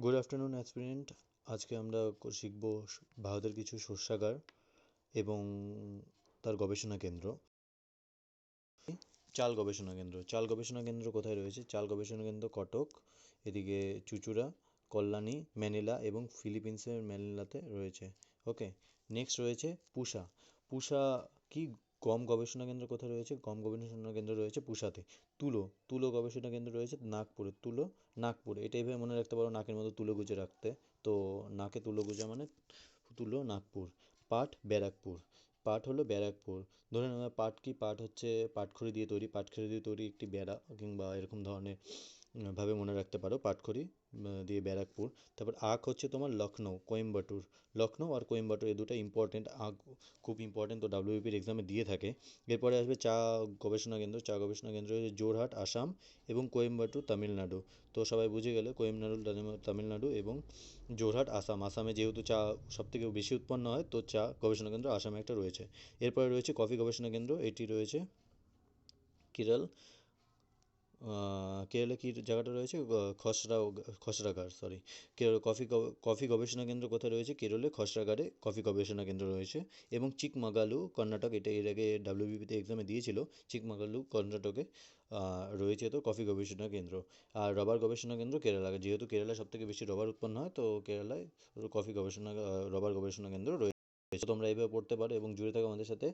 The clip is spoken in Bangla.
Good afternoon aspirant. আজকে আমরা শিখব ভারতের কিছু শস্যাগার এবং তার গবেষণা কেন্দ্র। চাল গবেষণা কেন্দ্র কোথায় রয়েছে? চাল গবেষণা কেন্দ্র কটক, এদিকে চুঁচুড়া, কল্যাণী, ম্যানিলা এবং ফিলিপিন্সের ম্যানিলাতে রয়েছে। ওকে, নেক্সট রয়েছে পুসা। পুসা কি? গম গবেষণা কেন্দ্র কোথায় রয়েছে? গম গবেষণা কেন্দ্র রয়েছে পুসাতে। তুলো গবেষণা কেন্দ্র রয়েছে নাগপুরে। নাগপুর, এটা এইভাবে মনে রাখতে পারো, নাকের মতো তুলো গুজে রাখতে। তো নাকে তুলো গুজা মানে তুলো, নাগপুর। পাট হলো ব্যারাকপুর। ধরে নেওয়া পাট কি? পাট হচ্ছে পাটখড়ি দিয়ে তৈরি একটি বেড়া, কিংবা এরকম ধরনের ভাবে মনে রাখতে পারো, পাটখড়ি দিয়ে ব্যারাকপুর। তারপর আখ হচ্ছে তোমার লখনৌ আর কোয়েম্বাটুর, এই দুটো ইম্পর্টেন্ট। আখ খুব ইম্পর্টেন্ট, তো ডাব্লিউবিপির এক্সামে দিয়ে থাকে। এরপরে আসবে চা গবেষণা কেন্দ্র হচ্ছে জোরহাট, আসাম এবং কোয়েম্বাটুর, তামিলনাড়ু। তো সবাই বুঝে গেলে, তামিলনাড়ু এবং জোরহাট, আসামে যেহেতু চা সবথেকে বেশি উৎপন্ন হয়, তো চা গবেষণা কেন্দ্র আসামে একটা রয়েছে। এরপরে রয়েছে কফি গবেষণা কেন্দ্র, এটি রয়েছে কেরল। কেরলে কি জায়গাটা রয়েছে? খসড়াগাড়, সরি। কেরল কফি গবেষণা কেন্দ্র কোথায় রয়েছে? কেরলে খসড়াগাড়ে কফি গবেষণা কেন্দ্র রয়েছে। এবং চিকমাগালু, কর্ণাটক, এটা এর আগে ডাব্লিউবিপিতে এক্সামে দিয়েছিল। চিকমাগালু কর্ণাটকে রয়েছে তো কফি গবেষণা কেন্দ্র। আর রবার গবেষণা কেন্দ্র কেরালা, যেহেতু কেরালায় সবথেকে বেশি রবার উৎপন্ন হয়, তো কেরালায় রবার গবেষণা কেন্দ্র রয়েছে। তোমরা এইভাবে পড়তে পারো এবং জুড়ে থাকো আমাদের সাথে।